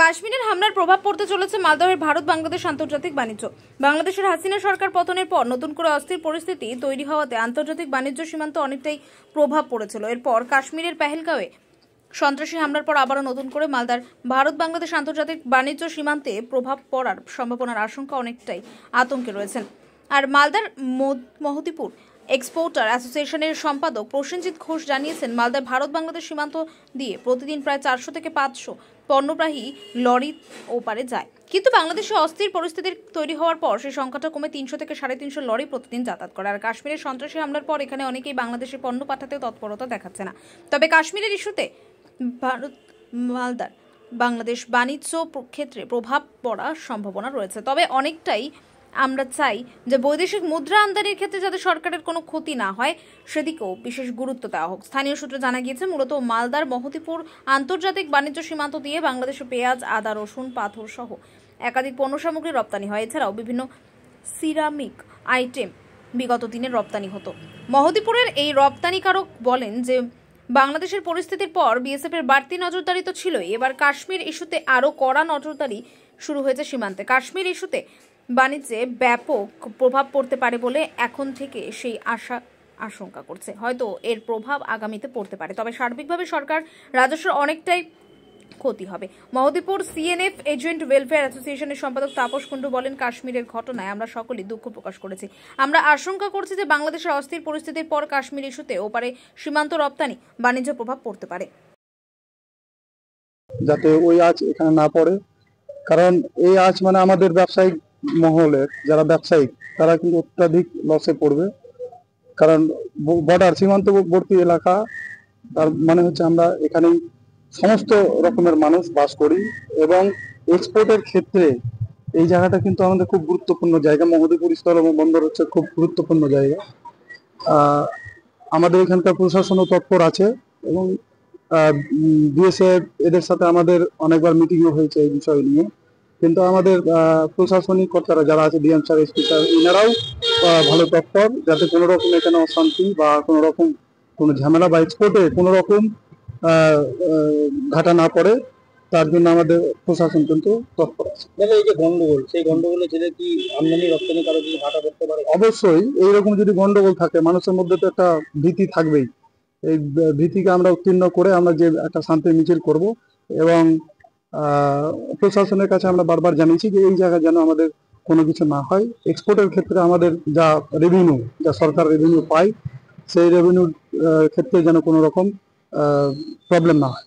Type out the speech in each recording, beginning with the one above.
কাশ্মীরের হামলার প্রভাব পড়তে চলেছে মালদহের ভারত বাংলাদেশ আন্তর্জাতিক বাণিজ্য। বাংলাদেশের হাসিনা সরকার পতনের পর নতুন করে অস্থির পরিস্থিতি তৈরি হওয়াতে আন্তর্জাতিক বাণিজ্য সীমান্ত অনেকটাই প্রভাব পড়েছিল। এরপর কাশ্মীরের পেহেলগাঁওয়ে সন্ত্রাসী হামলার পর আবারও নতুন করে মালদার ভারত বাংলাদেশ আন্তর্জাতিক বাণিজ্য সীমান্তে প্রভাব পড়ার সম্ভাবনার আশঙ্কা অনেকটাই আতঙ্কে রয়েছেন। আর মালদার মহতিপুর এক্সপোর্টার অ্যাসোসিয়েশনের সম্পাদক প্রসেনজিৎ ঘোষ জানিয়েছেন, মালদার ভারত বাংলাদেশ সীমান্ত দিয়ে প্রতিদিন প্রায় 400 থেকে 500 পণ্যবাহী লরি ওপারে যায়, কিন্তু বাংলাদেশে অস্থির পরিস্থিতির তৈরি হওয়ার পর সেই সংখ্যাটা কমে 300 থেকে 350 লরি প্রতিদিন যাতায়াত করে। আর কাশ্মীরের সন্ত্রাসী হামলার পর এখানে অনেকেই বাংলাদেশে পণ্য পাঠাতে তৎপরতা দেখাচ্ছে না। তবে কাশ্মীরের ইস্যুতে মালদার বাংলাদেশ বাণিজ্য ক্ষেত্রে প্রভাব পড়ার সম্ভাবনা রয়েছে। তবে অনেকটাই আমরা চাই যে বৈদেশিক মুদ্রা আমদানির ক্ষেত্রে যাতে সরকারের কোনো ক্ষতি না হয় সেদিকেও বিশেষ গুরুত্ব দেওয়া হোক। স্থানীয় সূত্রে জানা গিয়েছে, মূলত মালদার মহতিপুর আন্তর্জাতিক বাণিজ্য সীমান্ত দিয়ে বাংলাদেশে পেঁয়াজ, আদা, রসুন, পাথর সহ একাধিক পণ্য সামগ্রী রপ্তানি হয়। এছাড়াও বিভিন্ন সিরামিক আইটেম বিগত দিনে রপ্তানি হতো। মহতিপুরের এই রপ্তানিকারক বলেন যে বাংলাদেশের পরিস্থিতির পর বিএসএফ এর বাড়তি নজরদারি তো ছিলই, এবার কাশ্মীর ইস্যুতে আরও কড়া নজরদারি শুরু হয়েছে সীমান্তে। কাশ্মীর ইস্যুতে বাণিজ্যে ব্যাপক প্রভাব পড়তে পারে বলে এখন থেকে সেই আশঙ্কা করছে। হয়তো এর প্রভাব আগামীতে পড়তে পারে, তবে সার্বিকভাবে সরকার রাজস্বের অনেকটাই ক্ষতি হবে। মহতিপুর সিএনএফ এজেন্ট ওয়েলফেয়ার অ্যাসোসিয়েশনের সম্পাদক তাপস কুণ্ডু বলেন, কাশ্মীরের ঘটনায় আমরা সকলেই দুঃখ প্রকাশ করেছি। আমরা আশঙ্কা করছি যে বাংলাদেশের অস্থির পরিস্থিতির পর কাশ্মীর ইস্যুতে ওপারে সীমান্ত রপ্তানি বাণিজ্য প্রভাব পড়তে পারে, যাতে ওই আঁচ এখানে না পড়ে। কারণ এই আঁচ মানে আমাদের ব্যবসায়িক মহলের যারা ব্যবসায়িক তারা কিন্তু অত্যাধিক লসে পড়বে। কারণ বর্ডার সীমান্তবর্তী এলাকা, তার মানে হচ্ছে আমরা এখানেই সমস্ত রকমের মানুষ বাস করি এবং এক্সপোর্টের ক্ষেত্রে এই জায়গাটা কিন্তু আমাদের খুব গুরুত্বপূর্ণ জায়গা। মহতিপুর স্থল বন্দর হচ্ছে খুব গুরুত্বপূর্ণ জায়গা। আমাদের এখানকার প্রশাসনও তৎপর আছে এবং বিএসএফ এদের সাথে আমাদের অনেকবার মিটিংও হয়েছে এই বিষয় নিয়ে, কিন্তু আমাদের প্রশাসনিক কর্তারা যারা আছে, ডিএম স্যার, এসপি স্যার, এনারাও ভালো তৎপর যাতে কোনো রকম এখানে অশান্তি বা কোনো রকম কোনো ঝামেলা বা এক্সপোর্টে কোনো রকম ঘাটা না পড়ে, তার জন্য আমাদের প্রশাসন কিন্তু তৎপর আছে। এই যে গন্ডগোল, সেই গন্ডগোলে যেটা কি আমদানি রপ্তানি কারো যদি ঘাটা করতে পারে? অবশ্যই এইরকম যদি গন্ডগোল থাকে মানুষের মধ্যে তো একটা ভীতি থাকবেই। এই ভীতিকে আমরা উত্তীর্ণ করে আমরা যে একটা শান্তি মিছিল করব এবং প্রশাসনের কাছে আমরা বারবার জানিয়েছি যে এই জায়গায় যেন আমাদের কোনো কিছু না হয়। এক্সপোর্টের ক্ষেত্রে আমাদের যা রেভিনিউ, যা সরকার রেভিনিউ পায়, সেই রেভিনিউর ক্ষেত্রে যেন কোনো রকম প্রবলেম না হয়,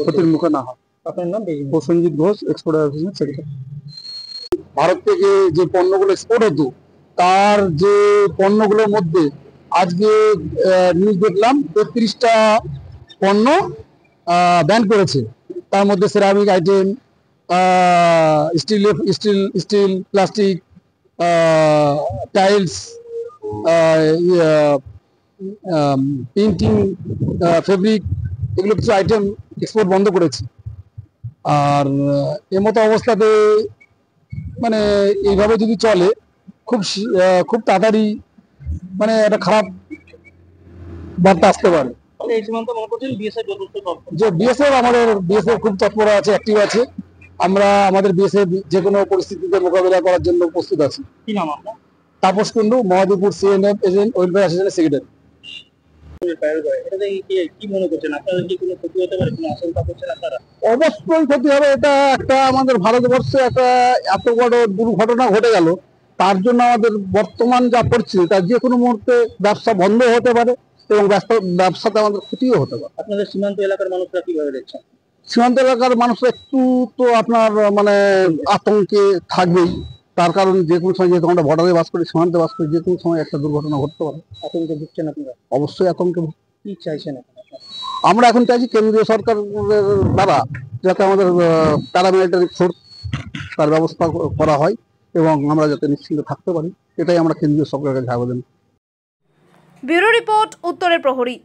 ক্ষতির মুখে না হয়। আপনার নাম? প্রসেনজিৎ ঘোষ, এক্সপোর্ট অ্যাসোসিয়েশনের সেক্রেটারি। ভারত থেকে যে পণ্যগুলো এক্সপোর্ট হতো তার যে পণ্যগুলোর মধ্যে আজকে নিউজ দেখলাম 33টা পণ্য ব্যান করেছে। তার মধ্যে ceramic item, steel, plastic, tiles, painting, fabric, এগুলো কিছু আইটেম এক্সপোর্ট বন্ধ করেছে। আর এর মতো অবস্থাতে মানে এইভাবে যদি চলে খুব তাড়াতাড়ি মানে একটা খারাপ বার্তা আসতে পারে। বিএসএফ খুব তৎপর আছে, অ্যাক্টিভ আছে। আমরা আমাদের বিএসএফ যে কোনো পরিস্থিতিতে মোকাবিলা করার জন্য প্রস্তুত আছি। কি নাম আপনার? Tapas Kundu, Mahatipur CNF agent welfare অ্যাসোসিয়েশনের সেক্রেটারি। অবশ্যই ক্ষতি হবে, এটা একটা আমাদের ভারতবর্ষে একটা এত বড় দুর্ঘটনা ঘটে গেল, তার জন্য আমাদের বর্তমান যা পরিস্থিতি তার যে কোনো মুহূর্তে ব্যবসা বন্ধ হতে পারে এবং ব্যবসাতে আমাদের ক্ষতিও হতে পারে। আপনাদের সীমান্ত এলাকার মানুষরা কিভাবে দেখছেন? সীমান্ত এলাকার মানুষরা একটু তো আপনার মানে আতঙ্কে থাকবেই, তার কারণ যে কোনো সময় যেহেতু আমরা বর্ডারে বাস করি, সীমান্তে বাস করি, যে কোনো সময় একটা দুর্ঘটনা ঘটতে পারে। আতঙ্কে ভুগছেন আপনারা? অবশ্যই আতঙ্কে। কি চাইছেন আমরা এখন? চাইছি কেন্দ্রীয় সরকারের দ্বারা যাতে আমাদের প্যারামিলিটারি ফোর্স তার ব্যবস্থা করা হয় এবং আমরা যাতে নিশ্চিন্ত থাকতে পারি, এটাই আমরা কেন্দ্রীয় সরকারের কাছে আবেদন। ব্যুরো রিপোর্ট, উত্তরের প্রহরী।